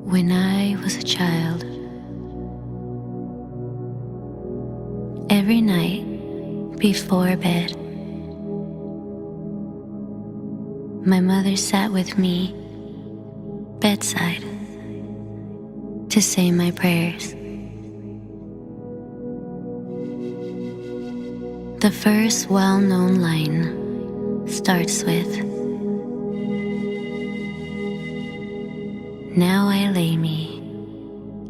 When I was a child, every night before bed, my mother sat with me bedside to say my prayers. The first well-known line starts with, "Now I lay me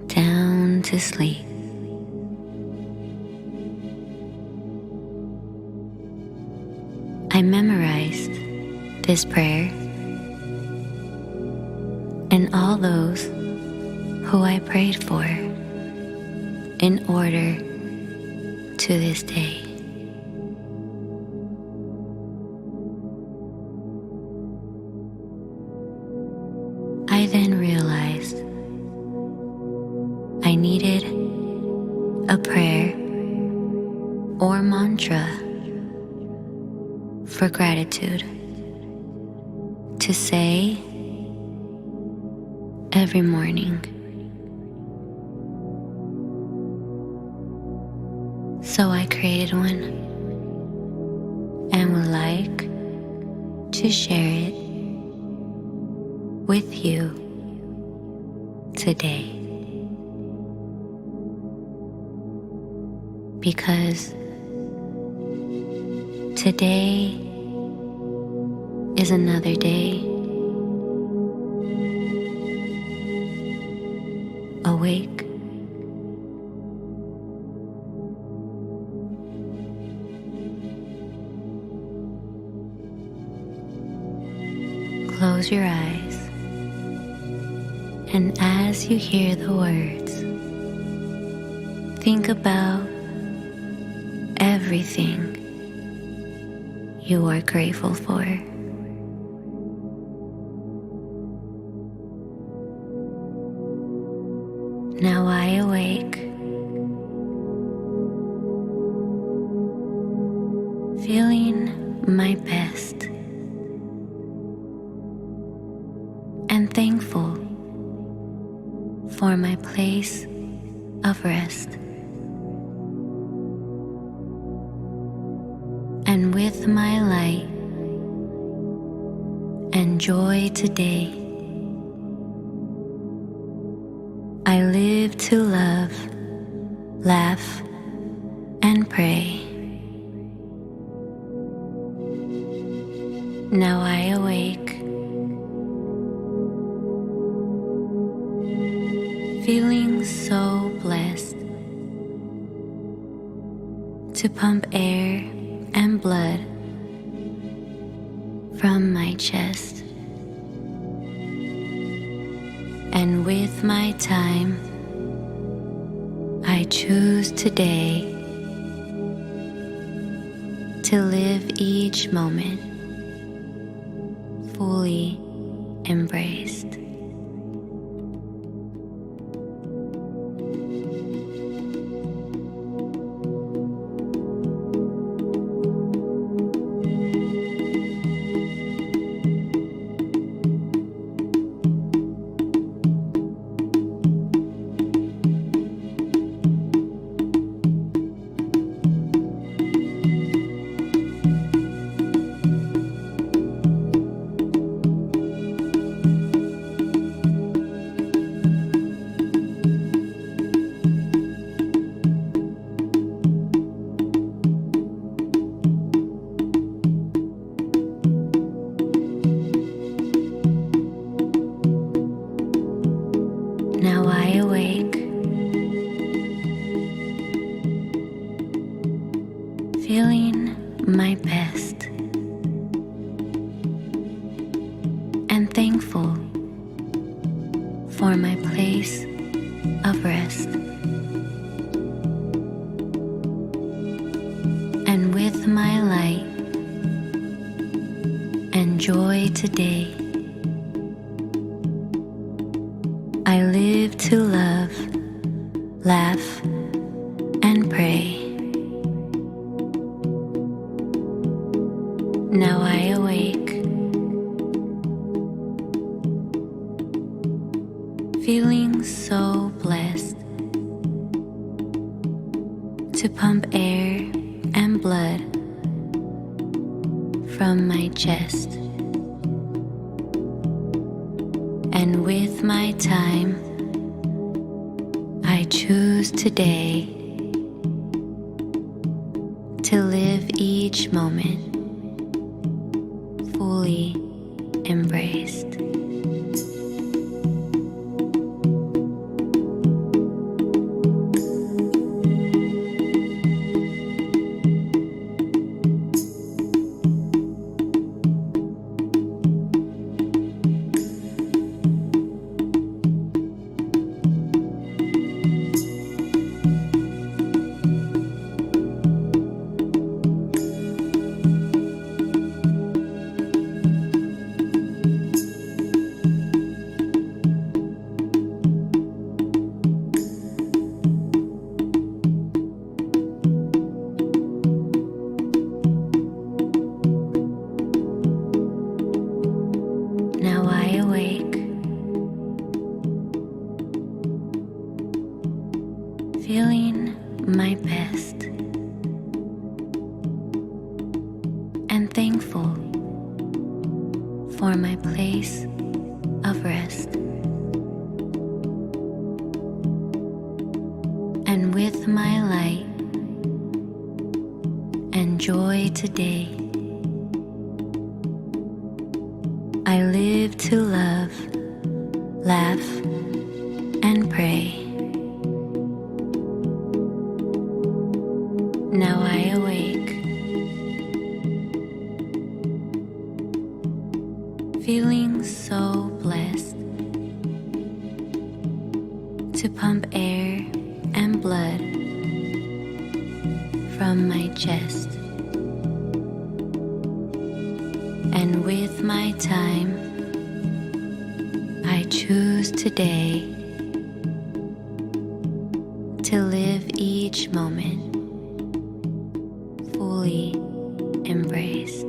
down to sleep." I memorized this prayer and all those who I prayed for in order to this day. I then realized I needed a prayer or mantra for gratitude to say every morning. So I created one and would like to share it with you today, because today is another day awake. Close your eyes, and as you hear the words, think about everything you are grateful for. Now I awake, feeling my best and thankful for my place of rest. And with my light and joy today, I live to love, laugh, and pray. Now I awake, feeling so blessed to pump air and blood from my chest. And with my time, I choose today to live each moment fully embraced. Now I awake, feeling my best and thankful for my place of rest. And with my light and joy today, I live to love, laugh, and pray. Now I awake, feeling to pump air and blood from my chest. And with my time, I choose today to live each moment fully embraced. Now I awake, feeling my best and thankful for my place of rest. And with my light and joy today, I live to love, laugh, and pray. Now I awake, feeling so blessed to pump air and blood from my chest. And with my time, I choose today to live each moment fully embraced.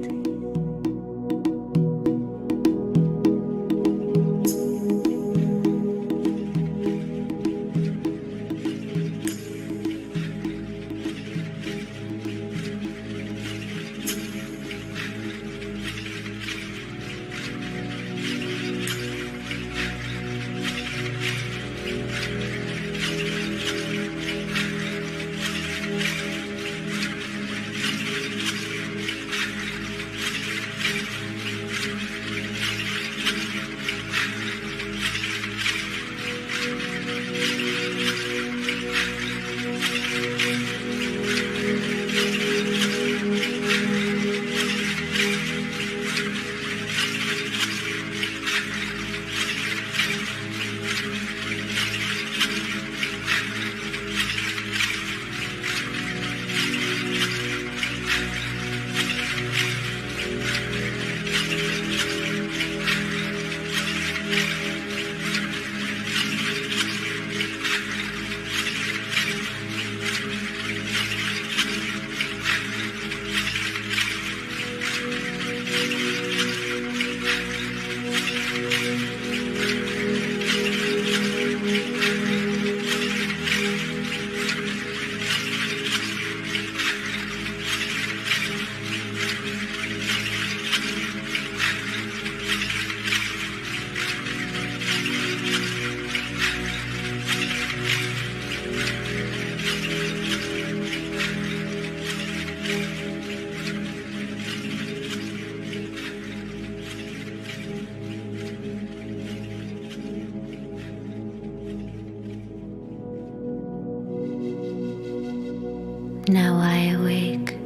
Now I awake,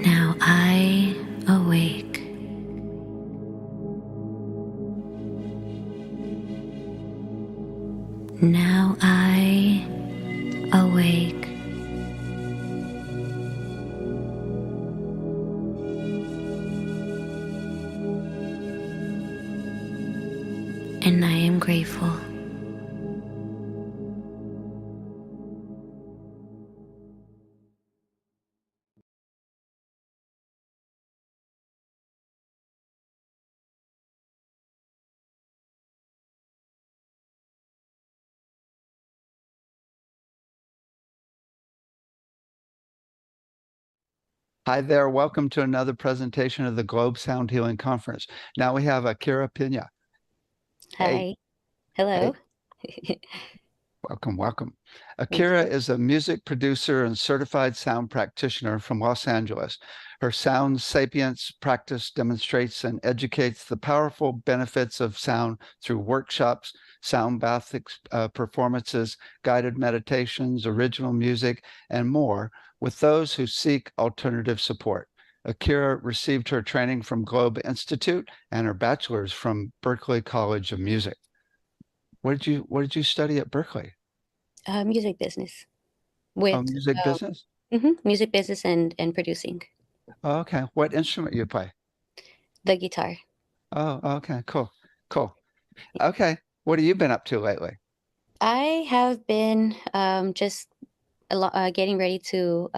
now I awake. Now I awake. And I am grateful. Hi there. Welcome to another presentation of the Globe Sound Healing Conference. Now we have Akira Pena. Hey, Hi. Hello. hey, welcome, welcome. Thank Akira you. is a music producer and certified sound practitioner from Los Angeles. Her sound sapience practice demonstrates and educates the powerful benefits of sound through workshops, sound bath performances, guided meditations, original music, and more with those who seek alternative support. Akira received her training from Globe Institute and her bachelor's from Berklee College of Music. What did you study at Berkeley? Music business Oh, with music business? music business and producing Oh, okay. What instrument you play? the guitar. Oh, okay, cool. Cool. Okay. What have you been up to lately? I have been just getting ready to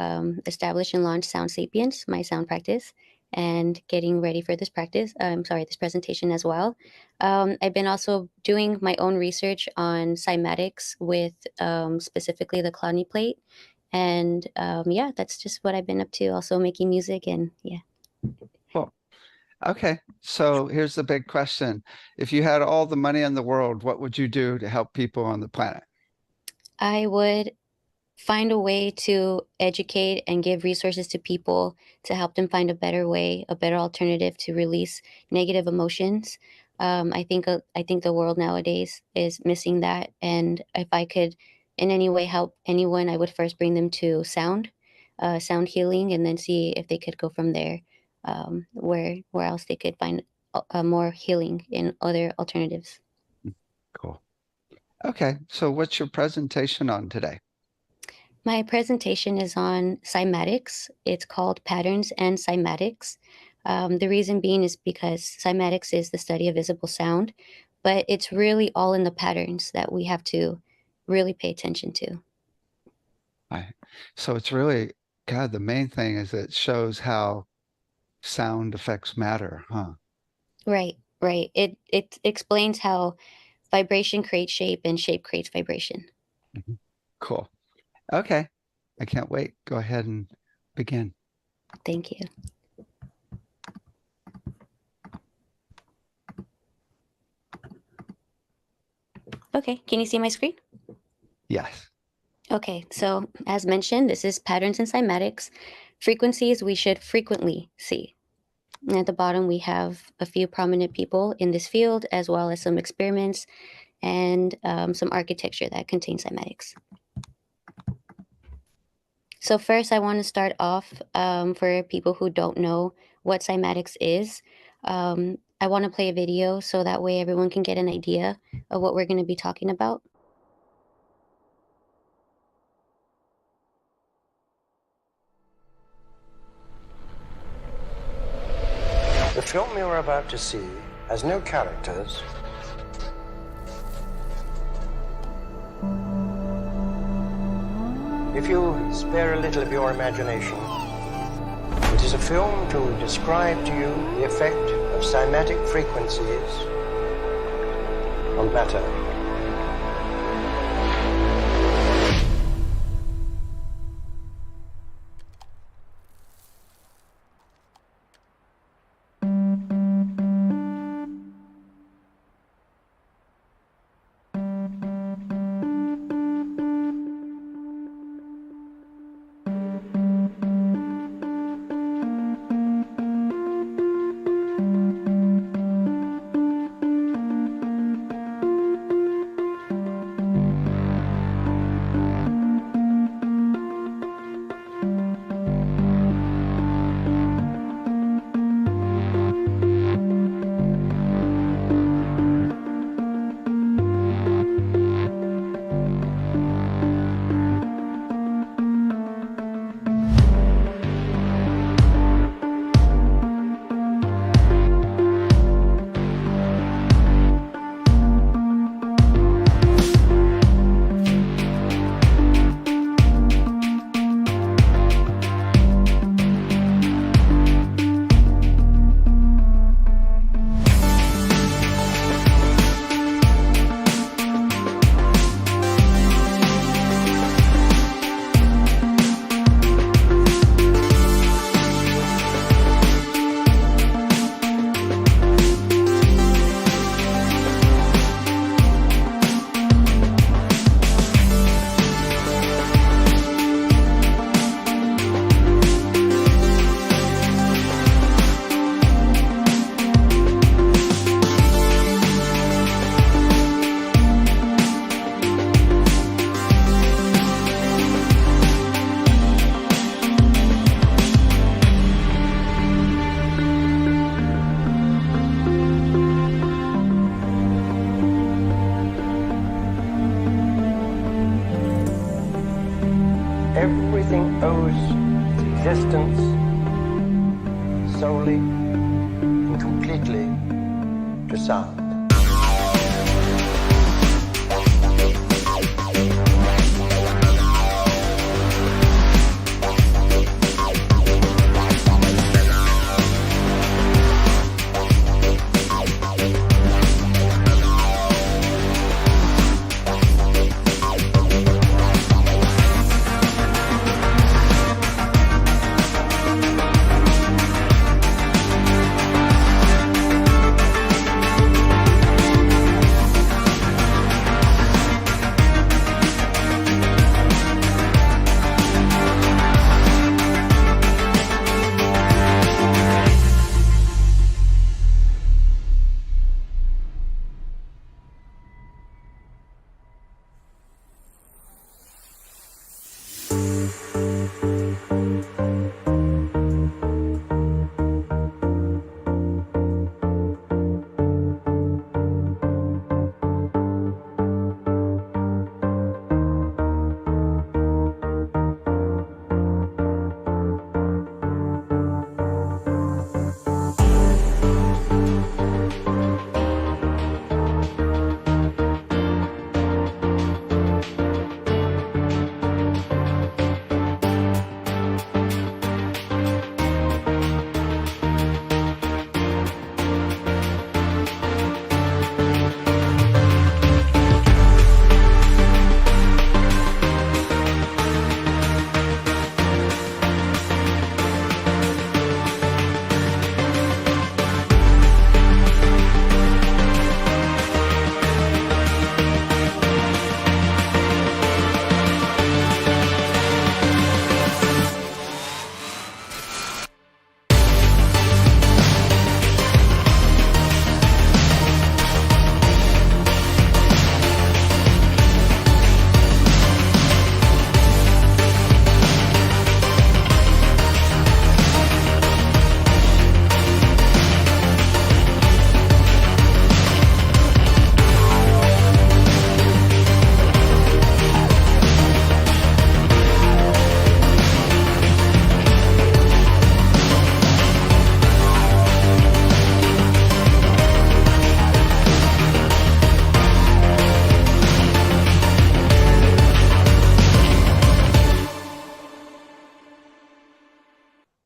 establish and launch Sound Sapiens, my sound practice, and getting ready for this practice. I'm sorry, this presentation as well. I've been also doing my own research on cymatics with specifically the clowny plate. And yeah, that's just what I've been up to. Also making music and yeah. Cool. Okay. So here's the big question. If you had all the money in the world, what would you do to help people on the planet? I would find a way to educate and give resources to people to help them find a better way, a better alternative to release negative emotions. I think the world nowadays is missing that, and if I could in any way help anyone, I would first bring them to sound healing, and then see if they could go from there. Where else they could find more healing in other alternatives. Cool. Okay. So what's your presentation on today? My presentation is on cymatics. It's called Patterns and Cymatics. The reason being is because cymatics is the study of visible sound, but it's really all in the patterns that we have to really pay attention to. I, so it's really, God, the main thing is it shows how sound effects matter, huh? Right, right. It explains how vibration creates shape and shape creates vibration. Mhm. Cool. Okay. I can't wait. Go ahead and begin. Thank you. Okay, can you see my screen? Yes. Okay, so as mentioned, this is patterns and cymatics. Frequencies we should frequently see. And at the bottom, we have a few prominent people in this field, as well as some experiments and some architecture that contains cymatics. So first, I want to start off for people who don't know what cymatics is. I want to play a video so that way everyone can get an idea of what we're going to be talking about. The film you're about to see has no characters. If you spare a little of your imagination, it is a film to describe to you the effect of cymatic frequencies on matter. Everything owes its existence solely and completely to sound.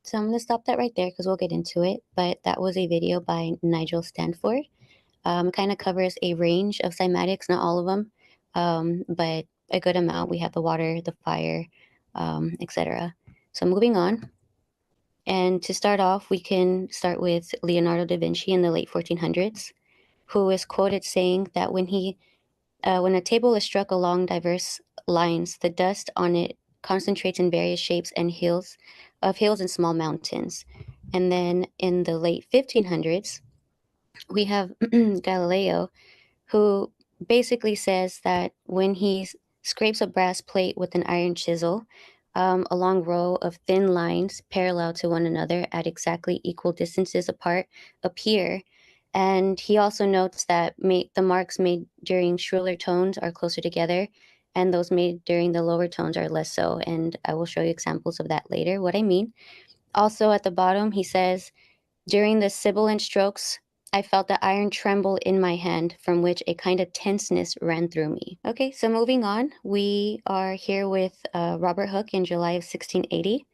So I'm going to stop that right there because we'll get into it. But that was a video by Nigel Stanford. It kind of covers a range of cymatics, not all of them, but a good amount. We have the water, the fire, etc. So moving on. And to start off, we can start with Leonardo da Vinci in the late 1400s, who is quoted saying that when a table is struck along diverse lines, the dust on it concentrates in various shapes and hills and small mountains. And then in the late 1500s, we have Galileo, who basically says that when he scrapes a brass plate with an iron chisel, a long row of thin lines parallel to one another at exactly equal distances apart appear. And he also notes that the marks made during shriller tones are closer together, and those made during the lower tones are less so. And I will show you examples of that later, what I mean. Also, at the bottom, he says, during the sibilant strokes, I felt the iron tremble in my hand, from which a kind of tenseness ran through me. Okay, so moving on, we are here with Robert Hooke in July of 1680.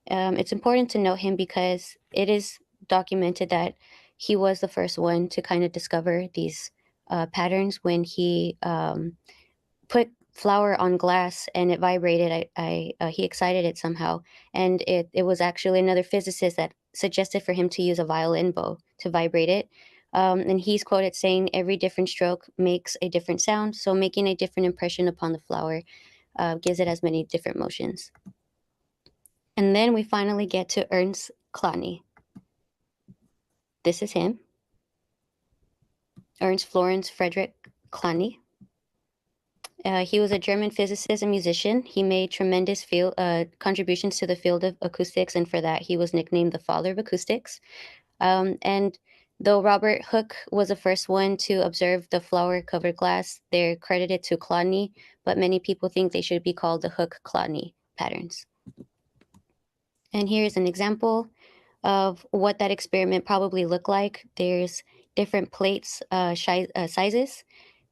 It's important to note him because it is documented that he was the first one to kind of discover these patterns when he put flour on glass and it vibrated. He excited it somehow, and it was actually another physicist that suggested for him to use a violin bow to vibrate it. And he's quoted saying, "Every different stroke makes a different sound, so making a different impression upon the flour gives it as many different motions." And then we finally get to Ernst Chladni. This is him, Ernst Florenz Friedrich Chladni. He was a German physicist and musician. He made tremendous contributions to the field of acoustics, and for that he was nicknamed the father of acoustics. And though Robert Hooke was the first one to observe the flour-covered glass, they're credited to Chladni, but many people think they should be called the Hooke-Chladni patterns. And here's an example of what that experiment probably looked like. There's different plates, sizes.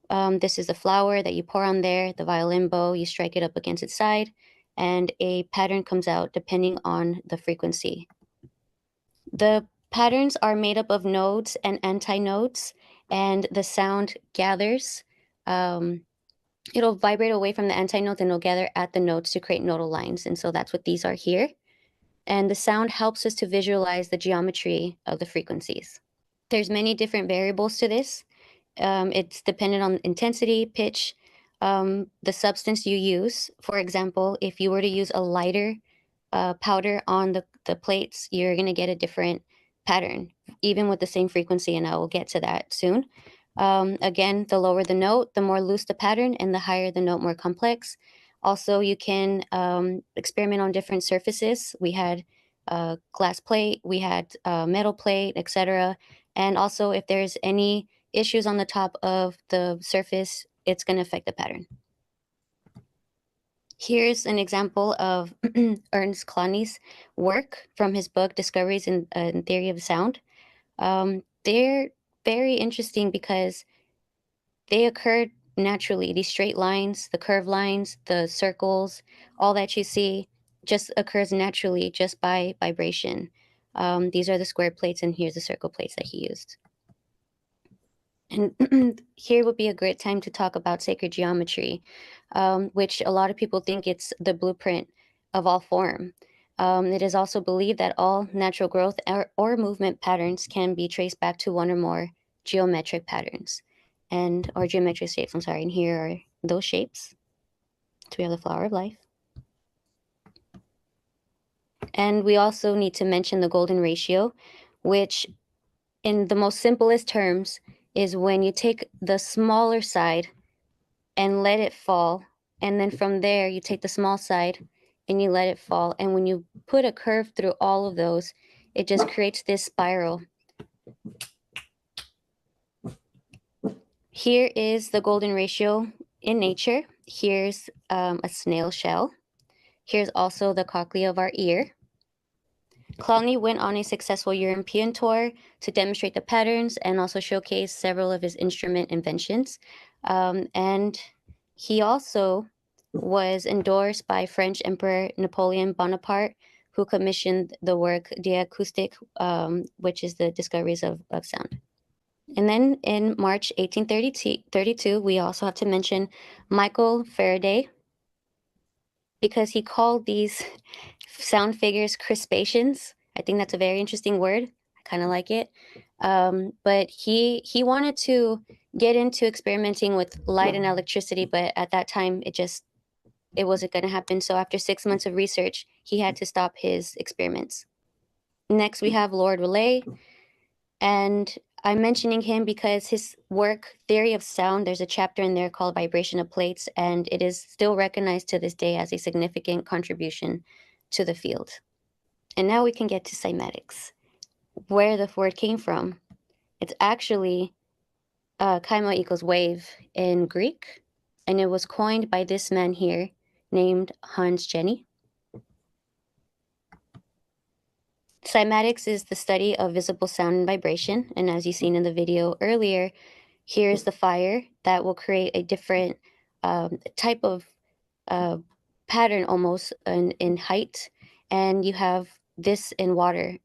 This is the flower that you pour on there, the violin bow, you strike it up against its side, and a pattern comes out depending on the frequency. The patterns are made up of nodes and antinodes, and the sound gathers. It'll vibrate away from the antinodes and it'll gather at the nodes to create nodal lines. And so that's what these are here. And the sound helps us to visualize the geometry of the frequencies. There's many different variables to this. It's dependent on intensity, pitch, the substance you use. For example, if you were to use a lighter powder on the plates, you're going to get a different pattern, even with the same frequency, and I will get to that soon. Again, the lower the note, the more loose the pattern, and the higher the note, more complex. Also, you can experiment on different surfaces. We had glass plate, we had metal plate, etc. And also, if there's any issues on the top of the surface, it's going to affect the pattern. Here's an example of Ernst Cloney's work from his book, Discoveries in Theory of Sound. They're very interesting because they occurred naturally. These straight lines, the curved lines, the circles, all that you see just occurs naturally just by vibration. These are the square plates, and here's the circle plates that he used. And here would be a great time to talk about sacred geometry, which a lot of people think it's the blueprint of all form. It is also believed that all natural growth or movement patterns can be traced back to one or more geometric patterns, or geometric shapes, I'm sorry. And here are those shapes. So we have the flower of life. And we also need to mention the golden ratio, which in the most simplest terms is when you take the smaller side and let it fall, and then from there you take the small side and you let it fall, and when you put a curve through all of those, it just creates this spiral. Here is the golden ratio in nature. Here's a snail shell. Here's also the cochlea of our ear. Cloney went on a successful European tour to demonstrate the patterns and also showcase several of his instrument inventions. And he also was endorsed by French Emperor Napoleon Bonaparte, who commissioned the work De Acoustique, which is the discoveries of sound. And then in March 1832, we also have to mention Michael Faraday, because he called these sound figures crispations. I think that's a very interesting word. I kind of like it. But he wanted to get into experimenting with light and electricity, but at that time it wasn't going to happen. So after 6 months of research, he had to stop his experiments. Next, we have Lord Rayleigh, and I'm mentioning him because his work, Theory of Sound, there's a chapter in there called Vibration of Plates, and it is still recognized to this day as a significant contribution to the field. And now we can get to cymatics, where the word came from. It's actually chyma equals wave in Greek, and it was coined by this man here named Hans Jenny. Cymatics is the study of visible sound and vibration, and as you've seen in the video earlier, here's the fire that will create a different type of pattern almost in height, and you have this in water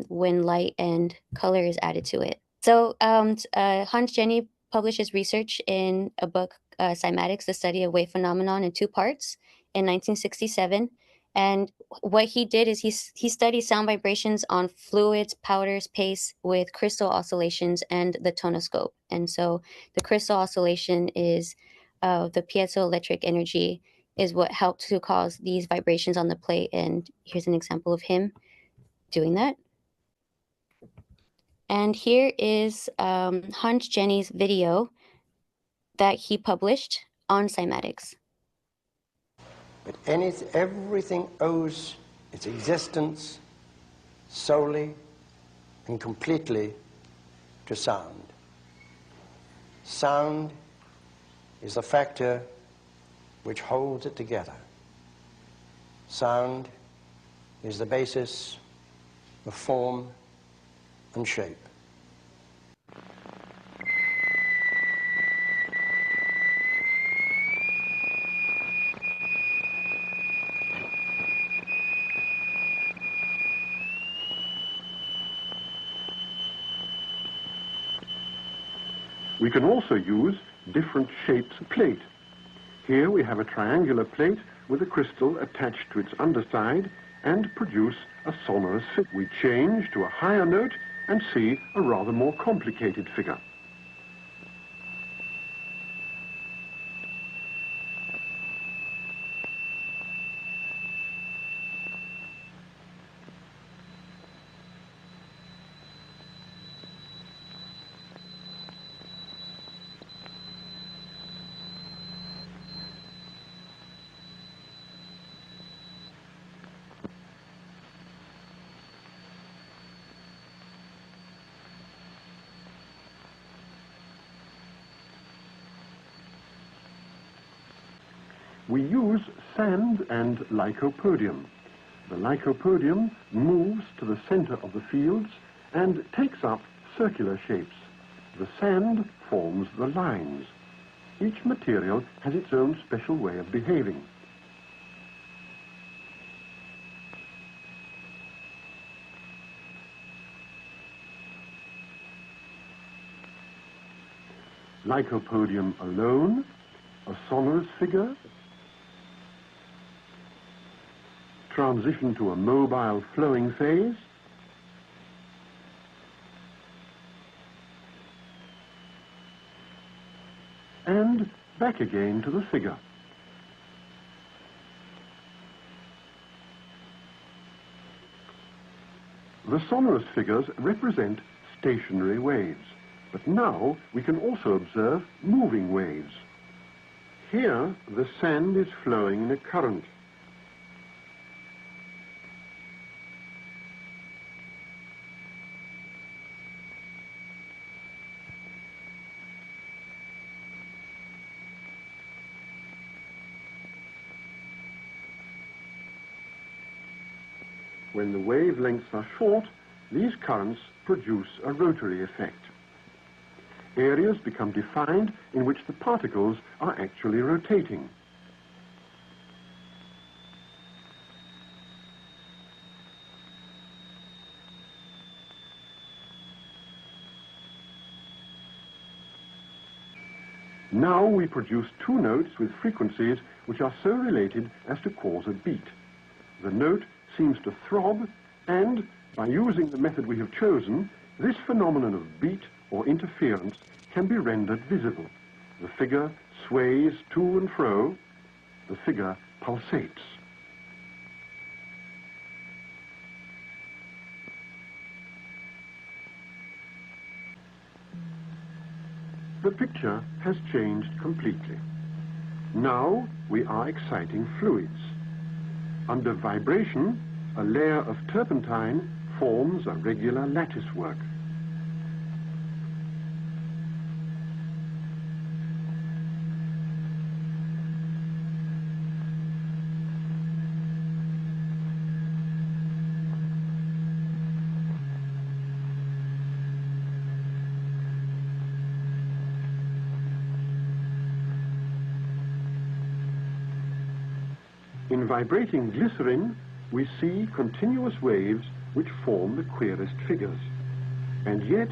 when light and color is added to it. So Hans Jenny publishes research in a book, Cymatics, the study of wave phenomenon, in 2 parts in 1967. And what he did is he studied sound vibrations on fluids, powders, paste with crystal oscillations and the tonoscope. And so the crystal oscillation is the piezoelectric energy is what helped to cause these vibrations on the plate. And here's an example of him doing that. And here is Hans Jenny's video that he published on cymatics. But everything owes its existence solely and completely to sound. Sound is the factor which holds it together. Sound is the basis of form and shape. We can also use different shapes of plate. Here we have a triangular plate with a crystal attached to its underside and produce a sonorous figure. We change to a higher note and see a rather more complicated figure. We use sand and lycopodium. The lycopodium moves to the center of the fields and takes up circular shapes. The sand forms the lines. Each material has its own special way of behaving. Lycopodium alone, a sonorous figure, transition to a mobile flowing phase, and back again to the figure. The sonorous figures represent stationary waves, but now we can also observe moving waves. Here the sand is flowing in a current. When the wavelengths are short, these currents produce a rotary effect. Areas become defined in which the particles are actually rotating. Now we produce two notes with frequencies which are so related as to cause a beat. The note seems to throb, and by using the method we have chosen, this phenomenon of beat or interference can be rendered visible. The figure sways to and fro, the figure pulsates. The picture has changed completely. Now we are exciting fluids. Under vibration, a layer of turpentine forms a regular lattice work. In vibrating glycerin, we see continuous waves which form the queerest figures. And yet,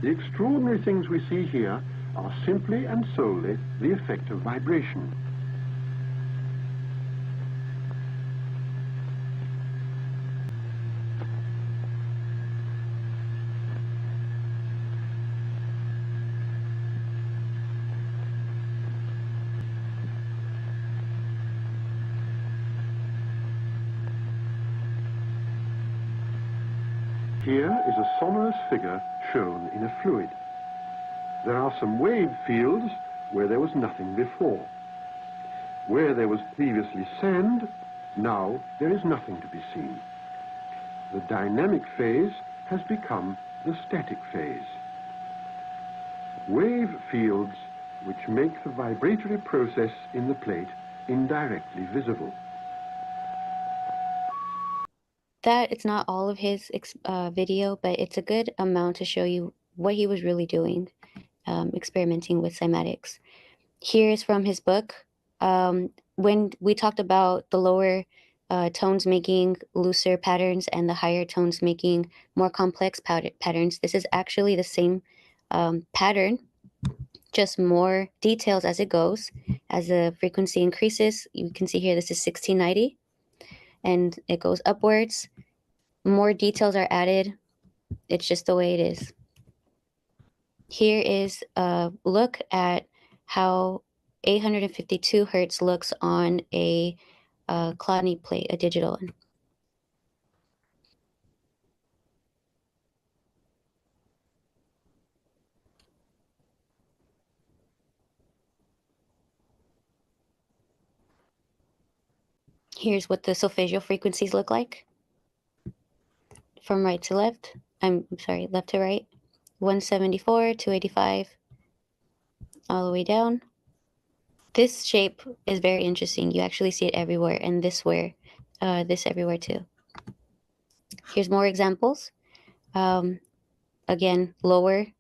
the extraordinary things we see here are simply and solely the effect of vibration. Here is a sonorous figure shown in a fluid. There are some wave fields where there was nothing before. Where there was previously sand, now there is nothing to be seen. The dynamic phase has become the static phase. Wave fields which make the vibratory process in the plate indirectly visible. That it's not all of his video, but it's a good amount to show you what he was really doing, experimenting with cymatics. Here is from his book. When we talked about the lower tones making looser patterns and the higher tones making more complex patterns, this is actually the same pattern, just more details as it goes. As the frequency increases, you can see here this is 1690, and it goes upwards. More details are added. It's just the way it is. Here is a look at how 852 hertz looks on a Clodney plate, a digital one. Here's what the solfeggio frequencies look like from right to left. I'm sorry, left to right. 174, 285, all the way down. This shape is very interesting. You actually see it everywhere, and this everywhere too. Here's more examples. Again, lower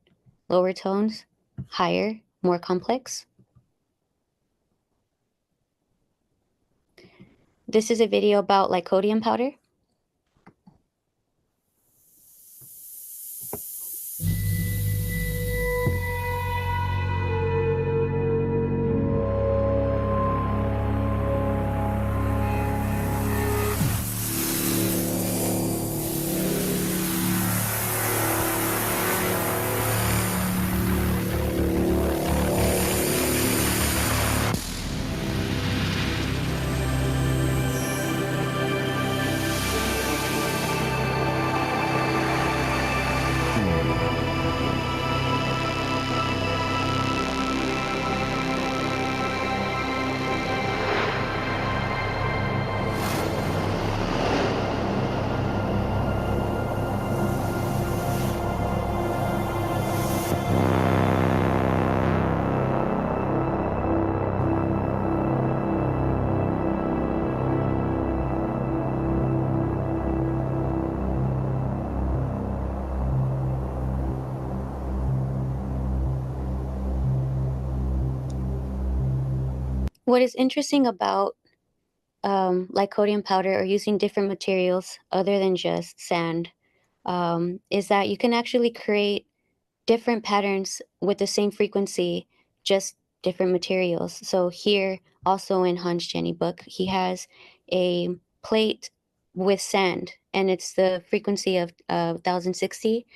tones, higher, more complex. This is a video about lycodium powder. What is interesting about lycodium powder or using different materials other than just sand is that you can actually create different patterns with the same frequency, just different materials. So here, also in Hans Jenny book, he has a plate with sand, and it's the frequency of 1060.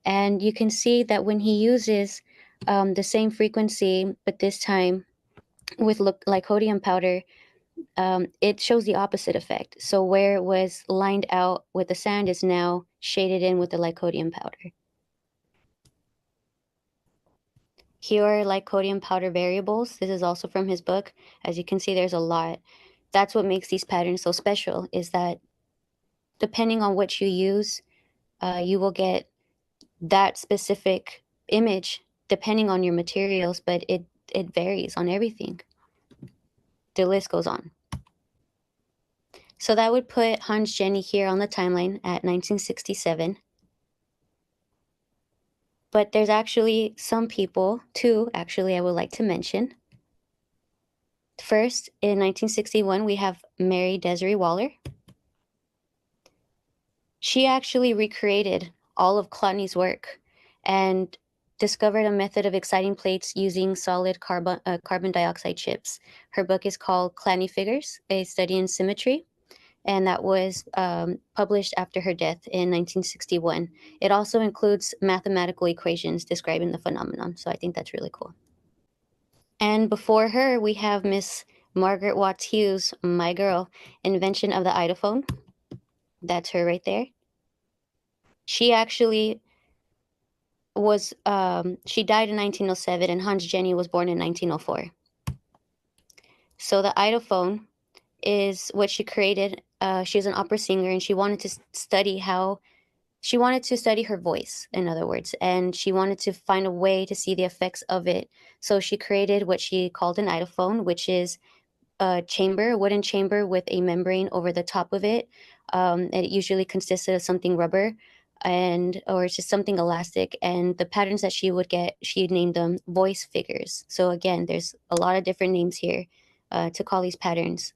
And you can see that when he uses the same frequency, but this time with lycodium powder, it shows the opposite effect. So where it was lined out with the sand is now shaded in with the lycodium powder. Here are lycodium powder variables. This is also from his book. As you can see, there's a lot. That's what makes these patterns so special, is that depending on what you use, you will get that specific image depending on your materials, but it varies on everything. The list goes on. So that would put Hans Jenny here on the timeline at 1967. But there's actually some people, two actually, I would like to mention. First, in 1961, we have Mary Desiree Waller. She actually recreated all of Clodney's work and discovered a method of exciting plates using solid carbon dioxide chips. Her book is called Clodney Figures, A Study in Symmetry, and that was published after her death in 1961. It also includes mathematical equations describing the phenomenon, so I think that's really cool. And before her, we have Miss Margaret Watts Hughes, my girl, invention of the idophone. That's her right there. She actually was, she died in 1907, and Hans Jenny was born in 1904. So the idophone is what she created. She was an opera singer, and she wanted to study her voice, in other words, and she wanted to find a way to see the effects of it. So she created what she called an idophone, which is chamber, a wooden chamber with a membrane over the top of it. It usually consisted of something rubber or just something elastic. And the patterns that she would get, she named them voice figures. So again, there's a lot of different names here to call these patterns.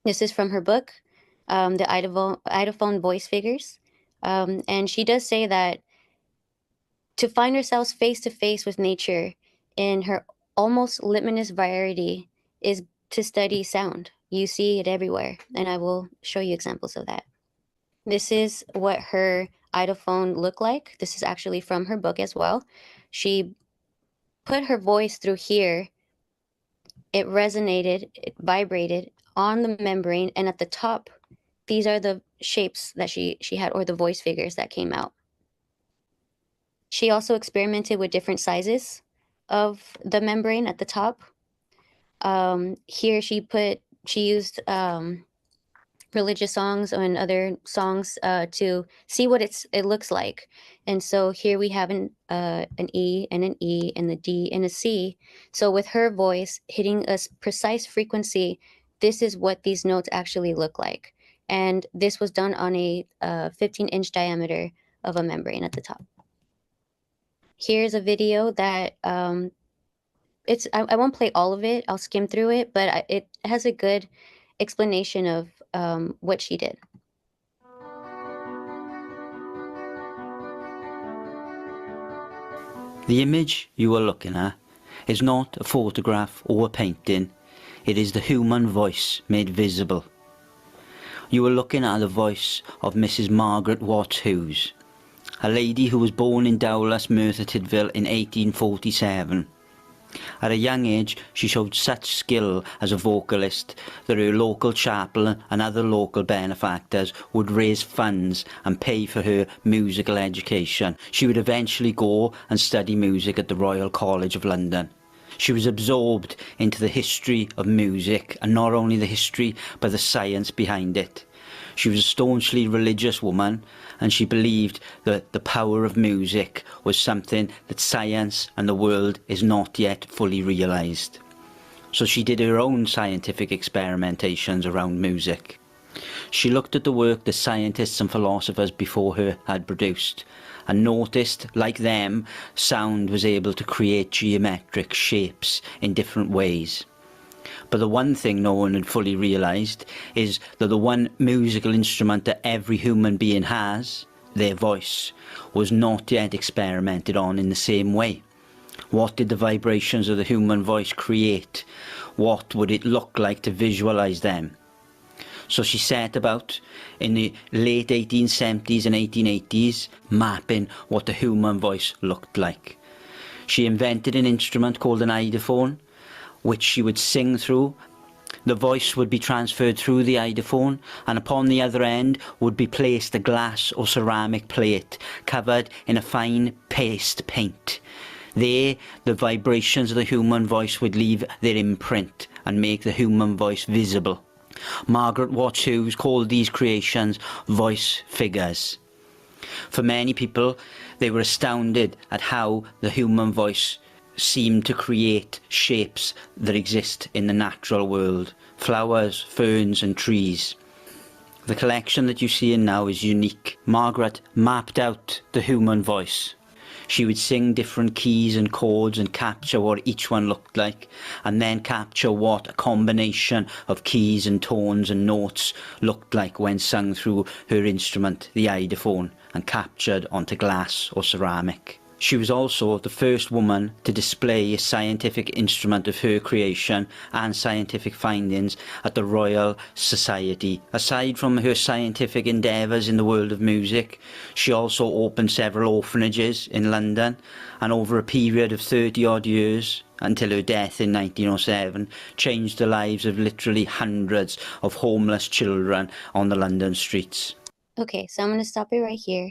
This is from her book, the Idophone Voice Figures. And she does say that to find ourselves face to face with nature in her almost limitless variety is to study sound. You see it everywhere, and I will show you examples of that. This is what her idophone looked like. This is actually from her book as well. She put her voice through here. It resonated, it vibrated on the membrane, and at the top, these are the shapes that she had, or the voice figures that came out. She also experimented with different sizes of the membrane at the top. Here she used religious songs and other songs to see what it looks like. And so here we have an E and an E and the D and a C. So with her voice hitting a precise frequency, this is what these notes actually look like. And this was done on a 15-inch diameter of a membrane at the top. Here's a video that I won't play all of it. I'll skim through it, but it has a good explanation of what she did. The image you are looking at is not a photograph or a painting. It is the human voice made visible. You are looking at the voice of Mrs. Margaret Watts Hughes, a lady who was born in Dowlas, Merthyr Tydfil in 1847. At a young age, she showed such skill as a vocalist that her local chapel and other local benefactors would raise funds and pay for her musical education. She would eventually go and study music at the Royal College of London. She was absorbed into the history of music, and not only the history, but the science behind it. She was a staunchly religious woman, and she believed that the power of music was something that science and the world is not yet fully realised. So she did her own scientific experimentations around music. She looked at the work that scientists and philosophers before her had produced, and noticed, like them, sound was able to create geometric shapes in different ways. But the one thing no one had fully realised is that the one musical instrument that every human being has, their voice, was not yet experimented on in the same way. What did the vibrations of the human voice create? What would it look like to visualise them? So she set about, in the late 1870s and 1880s, mapping what the human voice looked like. She invented an instrument called an idophone, which she would sing through. The voice would be transferred through the idophone, and upon the other end would be placed a glass or ceramic plate covered in a fine paste paint. There, the vibrations of the human voice would leave their imprint and make the human voice visible. Margaret Watts Hughes called these creations voice figures. For many people, they were astounded at how the human voice seemed to create shapes that exist in the natural world, flowers, ferns and trees. The collection that you see in now is unique. Margaret mapped out the human voice. She would sing different keys and chords and capture what each one looked like, and then capture what a combination of keys and tones and notes looked like when sung through her instrument, the idophone, and captured onto glass or ceramic. She was also the first woman to display a scientific instrument of her creation and scientific findings at the Royal Society. Aside from her scientific endeavours in the world of music, she also opened several orphanages in London, and over a period of 30-odd years, until her death in 1907, changed the lives of literally hundreds of homeless children on the London streets. Okay, so I'm going to stop it right here.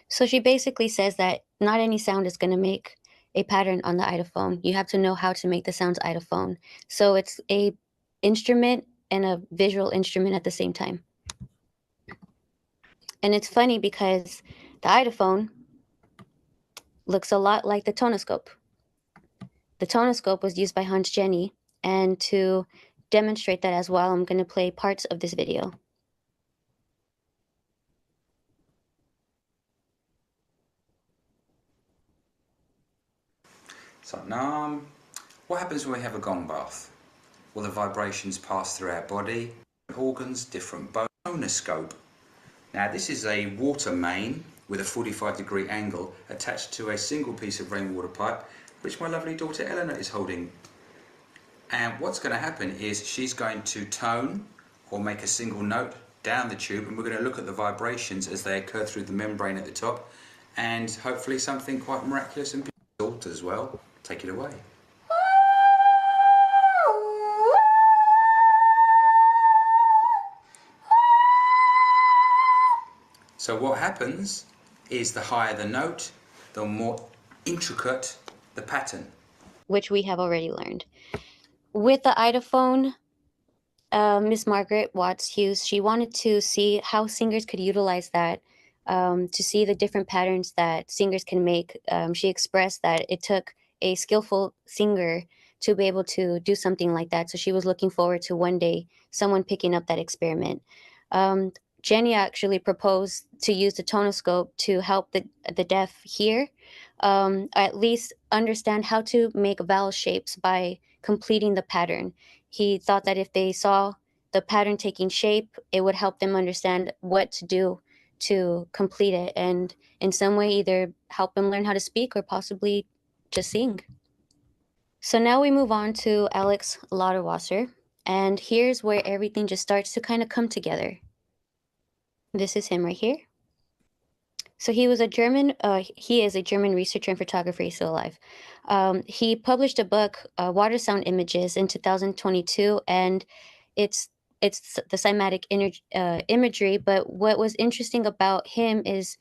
So she basically says that not any sound is going to make a pattern on the idophone. You have to know how to make the sounds idophone. So it's a instrument and a visual instrument at the same time. And it's funny because the idophone looks a lot like the tonoscope. The tonoscope was used by Hans Jenny And to demonstrate that as well, I'm going to play parts of this video. So now, what happens when we have a gong bath? Well, the vibrations pass through our body, organs, different bones. Phonoscope. Now this is a water main with a 45-degree angle attached to a single piece of rainwater pipe, which my lovely daughter Eleanor is holding. And what's going to happen is she's going to tone or make a single note down the tube, and we're going to look at the vibrations as they occur through the membrane at the top, and hopefully something quite miraculous and beautiful as well. Take it away. So what happens is the higher the note, the more intricate the pattern. Which we have already learned. With the idophone, Miss Margaret Watts Hughes, she wanted to see how singers could utilize that, to see the different patterns that singers can make. She expressed that it took a skillful singer to be able to do something like that. So she was looking forward to one day someone picking up that experiment. Jenny actually proposed to use the tonoscope to help the deaf hear, at least understand how to make vowel shapes by completing the pattern. He thought that if they saw the pattern taking shape, it would help them understand what to do to complete it, and in some way either help them learn how to speak or possibly just sing. So now we move on to Alex Lauderwasser, and here's where everything just starts to kind of come together. This is him right here. So he was a German, he is a German researcher and photographer. He's still alive. He published a book, Water Sound Images, in 2022, and it's the cymatic imagery. But what was interesting about him is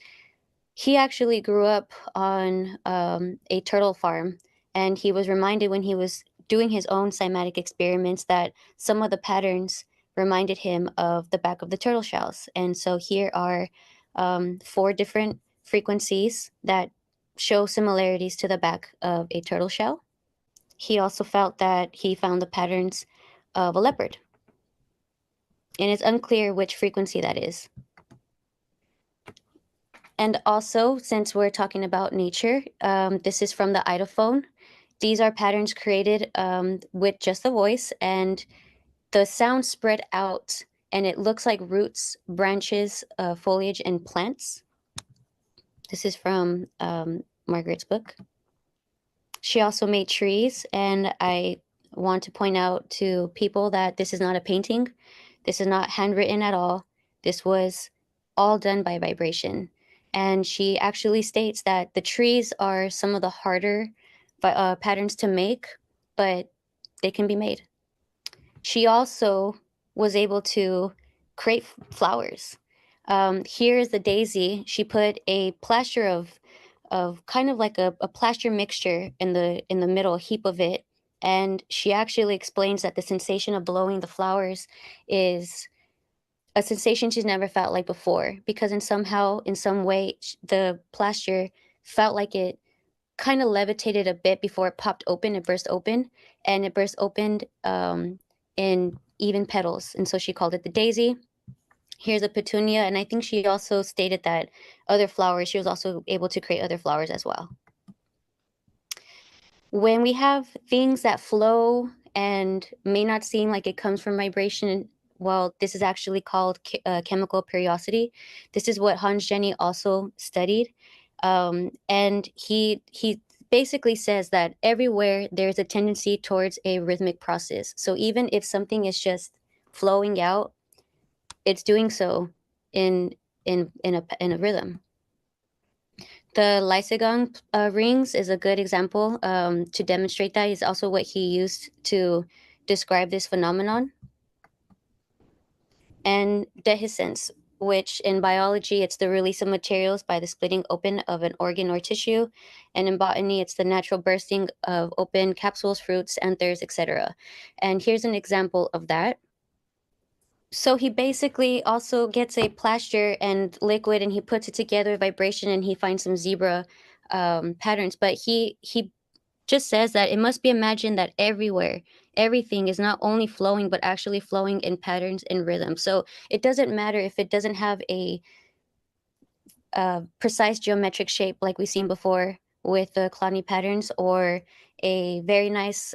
he actually grew up on a turtle farm, and he was reminded when he was doing his own cymatic experiments that some of the patterns reminded him of the back of the turtle shells. And so here are 4 different frequencies that show similarities to the back of a turtle shell. He also felt that he found the patterns of a leopard, and it's unclear which frequency that is. And also, since we're talking about nature, this is from the idophone. These are patterns created with just the voice, and the sound spread out, and it looks like roots, branches, foliage, and plants. This is from Margaret's book. She also made trees, and I want to point out to people that this is not a painting. This is not handwritten at all. This was all done by vibration. And she actually states that the trees are some of the harder patterns to make, but they can be made. She also was able to create flowers. Here is the daisy. She put a plaster of kind of like a plaster mixture in the middle heap of it, and she actually explains that the sensation of blowing the flowers is a sensation she's never felt like before, because in some way the plaster felt like it kind of levitated a bit before it popped open. It burst open, and it burst opened in even petals, and so she called it the daisy. Here's a petunia, and I think she also stated that other flowers, she was also able to create other flowers as well. When we have things that flow and may not seem like it comes from vibration, well, this is actually called chemical periodicity. This is what Hans Jenny also studied. And he basically says that everywhere there's a tendency towards a rhythmic process. So even if something is just flowing out, it's doing so in a rhythm. The Lysigong rings is a good example to demonstrate that. Is also what he used to describe this phenomenon. And dehiscence, which in biology, it's the release of materials by the splitting open of an organ or tissue. And in botany, it's the natural bursting of open capsules, fruits, anthers, etc. And here's an example of that. So he basically also gets a plaster and liquid, and he puts it together, vibration, and he finds some zebra patterns. But he just says that it must be imagined that everywhere everything is not only flowing, but actually flowing in patterns and rhythm. So it doesn't matter if it doesn't have a precise geometric shape like we've seen before with the cloudy patterns, or a very nice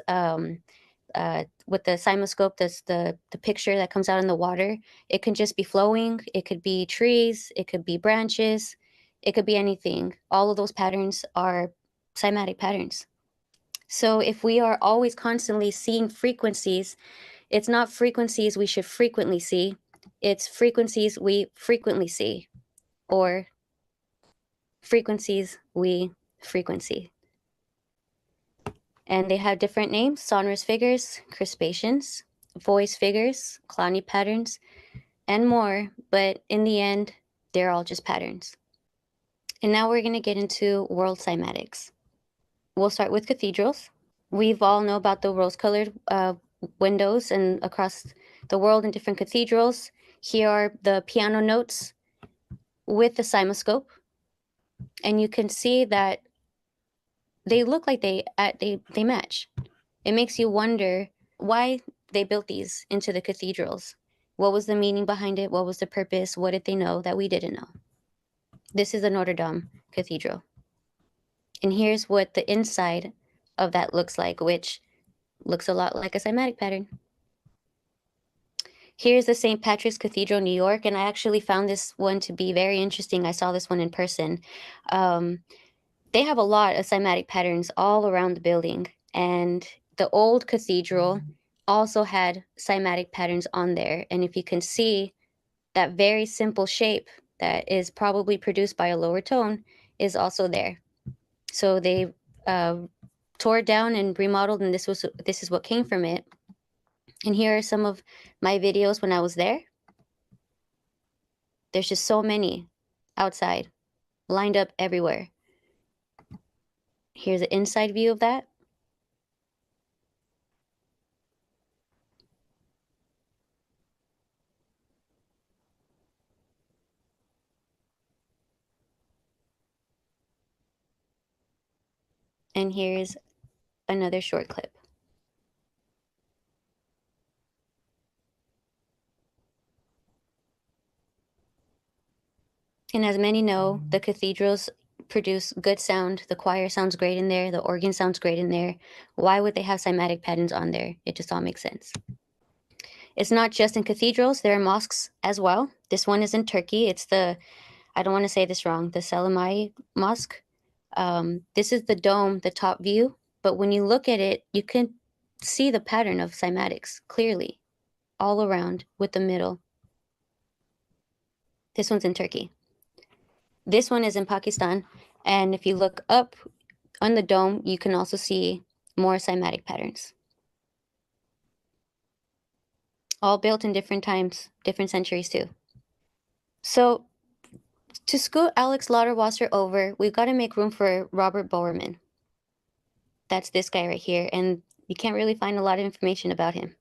with the cymoscope, that's the picture that comes out in the water. It can just be flowing. It could be trees. It could be branches. It could be anything. All of those patterns are cymatic patterns. So if we are always constantly seeing frequencies, it's not frequencies we should frequently see. It's frequencies we frequently see, or frequencies we frequency. And they have different names: sonorous figures, crispations, voice figures, clowny patterns, and more. But in the end, they're all just patterns. And now we're going to get into world cymatics. We'll start with cathedrals. We've all know about the rose-colored windows and across the world in different cathedrals. Here are the piano notes with the cymoscope. And you can see that they look like they match. It makes you wonder why they built these into the cathedrals. What was the meaning behind it? What was the purpose? What did they know that we didn't know? This is the Notre Dame Cathedral. And here's what the inside of that looks like, which looks a lot like a cymatic pattern. Here's the St. Patrick's Cathedral, New York, and I actually found this one to be very interesting. I saw this one in person. They have a lot of cymatic patterns all around the building, and the old cathedral also had cymatic patterns on there. And if you can see, that very simple shape that is probably produced by a lower tone is also there. So they tore it down and remodeled, and this is what came from it. And here are some of my videos when I was there. There's just so many outside, lined up everywhere. Here's an inside view of that. And here's another short clip. And as many know, the cathedrals produce good sound. The choir sounds great in there. The organ sounds great in there. Why would they have cymatic patterns on there? It just all makes sense. It's not just in cathedrals. There are mosques as well. This one is in Turkey. It's the, I don't want to say this wrong, the Selimai Mosque. This is the dome, the top view. But when you look at it, you can see the pattern of cymatics clearly all around with the middle. This one's in Turkey. This one is in Pakistan. And if you look up on the dome, you can also see more cymatic patterns. All built in different times, different centuries too. So to scoot Alex Lauderwasser over, we've got to make room for Robert Bowerman. That's this guy right here. And you can't really find a lot of information about him.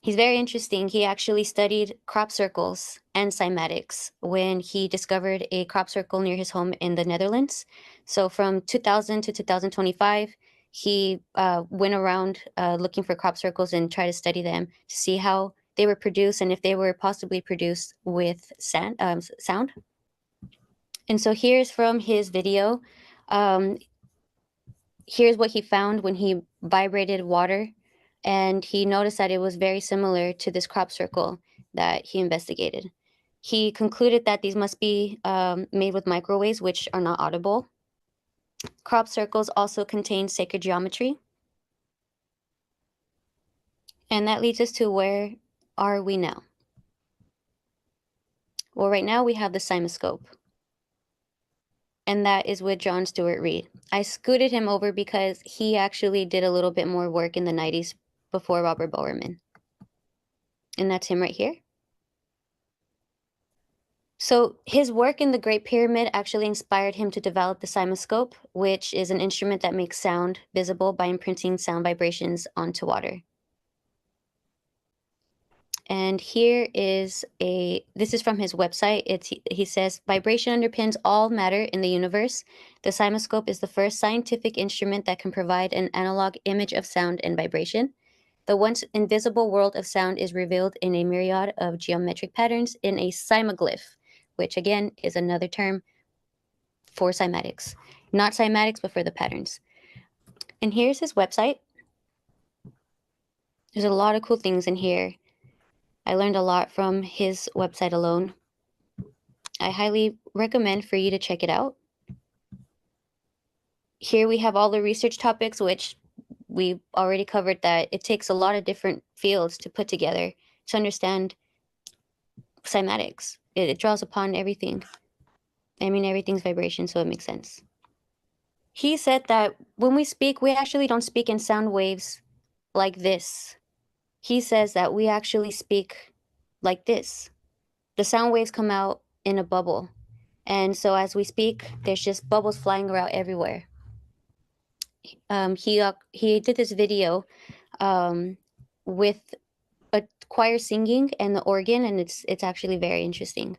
He's very interesting. He actually studied crop circles and cymatics when he discovered a crop circle near his home in the Netherlands. So from 2000 to 2025, he went around looking for crop circles and tried to study them to see how they were produced and if they were possibly produced with sound. And so here's from his video. Here's what he found when he vibrated water. And he noticed that it was very similar to this crop circle that he investigated. He concluded that these must be made with microwaves, which are not audible. Crop circles also contain sacred geometry. And that leads us to, where are we now? Well, right now we have the cymoscope. And that is with John Stuart Reid. I scooted him over because he actually did a little bit more work in the 90s before Robert Bowerman. And that's him right here. So his work in the Great Pyramid actually inspired him to develop the cymoscope, which is an instrument that makes sound visible by imprinting sound vibrations onto water. And here is this is from his website. He says, vibration underpins all matter in the universe. The cymoscope is the first scientific instrument that can provide an analog image of sound and vibration. The once invisible world of sound is revealed in a myriad of geometric patterns in a cymoglyph, which again is another term for cymatics. Not cymatics, but for the patterns. And here's his website. There's a lot of cool things in here. I learned a lot from his website alone. I highly recommend for you to check it out. Here we have all the research topics, which we've already covered, that it takes a lot of different fields to put together to understand cymatics. It draws upon everything. I mean, everything's vibration, so it makes sense. He said that when we speak, we actually don't speak in sound waves like this. He says that we actually speak like this. The sound waves come out in a bubble. And so as we speak, there's just bubbles flying around everywhere. He did this video with a choir singing and the organ, and it's actually very interesting.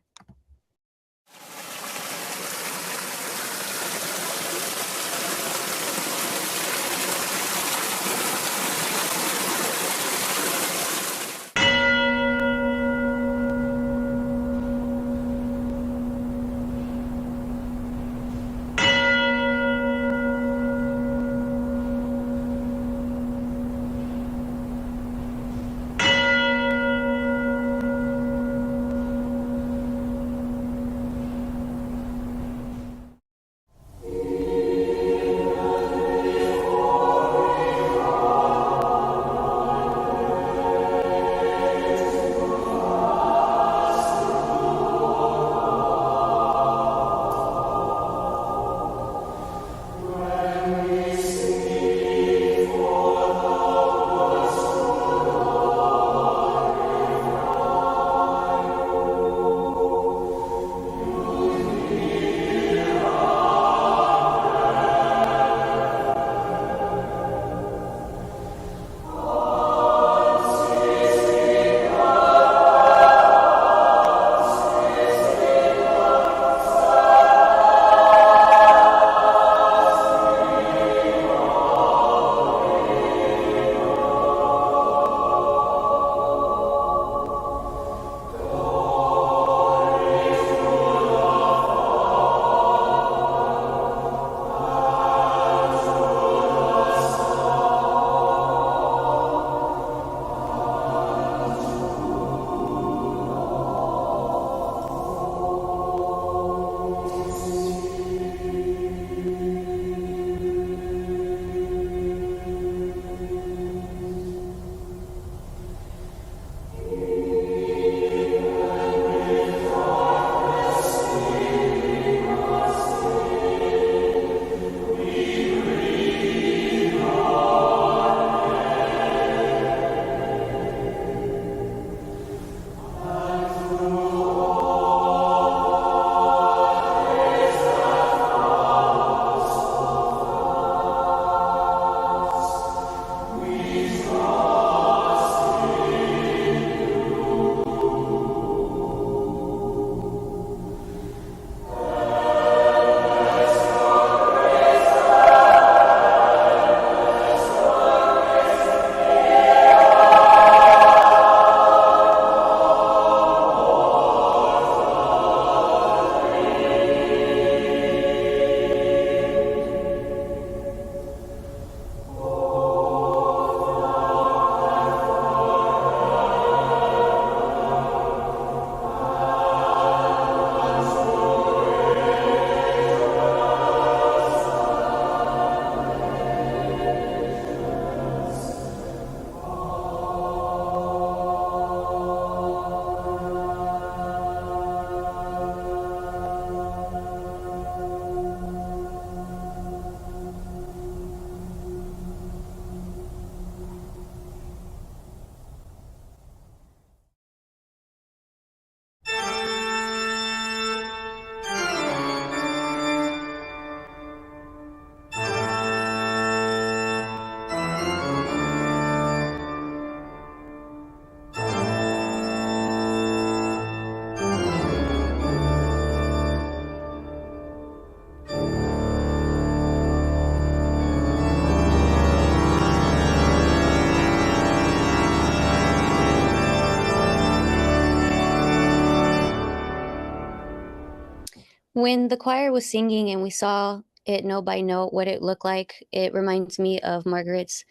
When the choir was singing and we saw it note by note what it looked like, it reminds me of Margaret's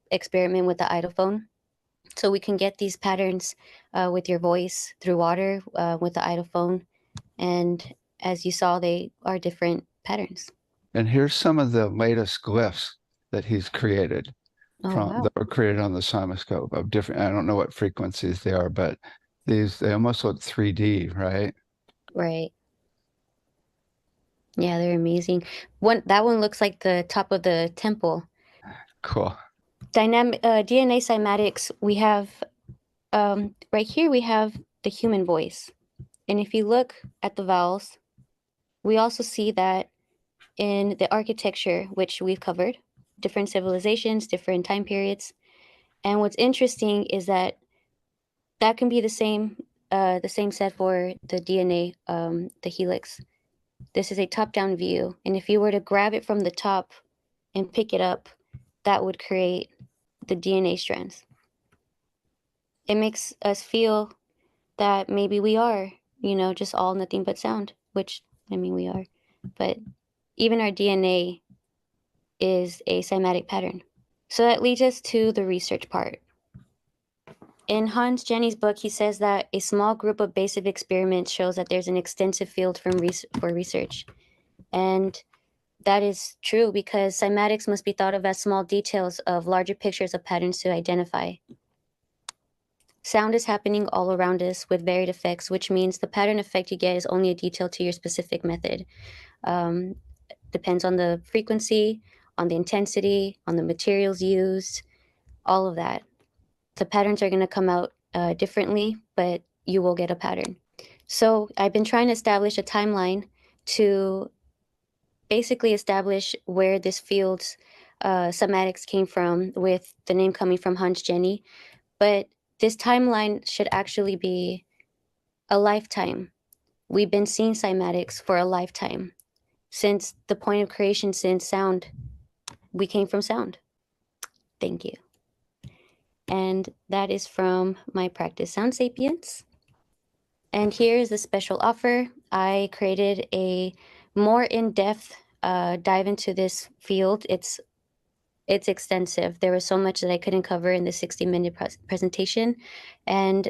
experiment with the idlephone. So we can get these patterns with your voice through water with the idlephone. And as you saw, they are different patterns. And here's some of the latest glyphs that he's created Oh, from wow. that were created on the Cymoscope of different, I don't know what frequencies they are, but they almost look 3D, right? Right. Yeah, they're amazing. That one looks like the top of the temple. Cool. Dynamic DNA cymatics, we have right here we have the human voice. And if you look at the vowels, we also see that in the architecture, which we've covered, different civilizations, different time periods. And what's interesting is that that can be the same set for the DNA, the helix. This is a top-down view, and if you were to grab it from the top and pick it up, that would create the DNA strands. It makes us feel that maybe we are, just all nothing but sound, which, I mean, we are. But even our DNA is a cymatic pattern. So that leads us to the research part. In Hans Jenny's book, he says that a small group of basic experiments shows that there's an extensive field for research. And that is true because cymatics must be thought of as small details of larger pictures of patterns to identify. Sound is happening all around us with varied effects, which means the pattern effect you get is only a detail to your specific method. Depends on the frequency, on the intensity, on the materials used, all of that. The patterns are going to come out differently, but you will get a pattern. So I've been trying to establish a timeline to basically establish where this field's cymatics came from, with the name coming from Hans Jenny. But this timeline should actually be a lifetime. We've been seeing cymatics for a lifetime. Since the point of creation, since sound, we came from sound. Thank you. And that is from my practice, Sound Sapiens. And here is the special offer. I created a more in-depth dive into this field. It's extensive. There was so much that I couldn't cover in the 60-minute presentation, and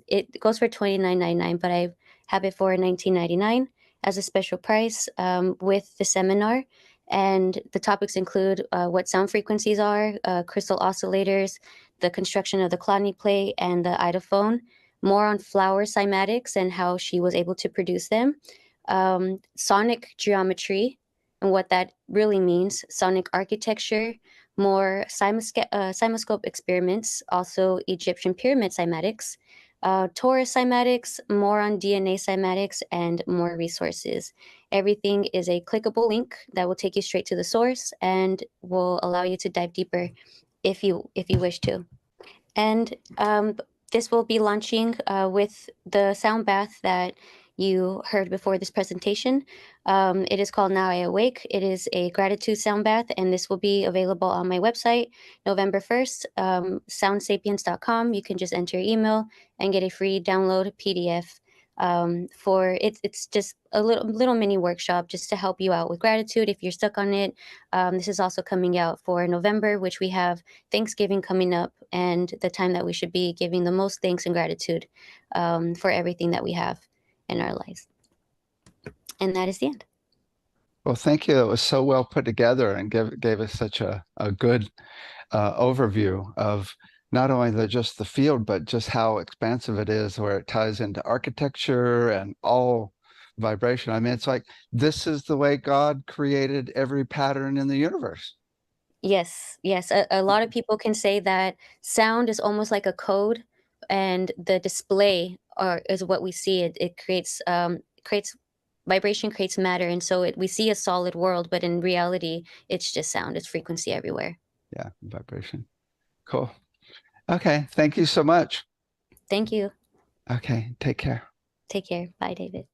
it goes for $29.99, but I have it for $19.99 as a special price with the seminar. And the topics include what sound frequencies are, crystal oscillators, the construction of the Chladni plate and the idlephone, more on flower cymatics and how she was able to produce them, sonic geometry and what that really means, sonic architecture, more cymoscope experiments, also Egyptian pyramid cymatics, Taurus cymatics, more on DNA cymatics, and more resources. Everything is a clickable link that will take you straight to the source and will allow you to dive deeper if you wish to. And this will be launching with the sound bath that you heard before this presentation. It is called Now I Awake. It is a gratitude sound bath, and this will be available on my website November 1st, soundsapiens.com. You can just enter your email and get a free download PDF. It's just a little mini workshop just to help you out with gratitude if you're stuck on it. This is also coming out for November, which we have Thanksgiving coming up, and the time that we should be giving the most thanks and gratitude for everything that we have in our lives. And that is the end. Well, thank you. It was so well put together and gave us such a good overview of not only just the field, but just how expansive it is, where it ties into architecture and all vibration. I mean, it's like, this is the way God created every pattern in the universe. Yes. A lot of people can say that sound is almost like a code, and the display is what we see. It creates vibration, creates matter, and so we see a solid world, but in reality, it's just sound. It's frequency everywhere. Yeah, vibration. Cool. Okay, thank you so much. Thank you. Okay, take care. Take care. Bye, David.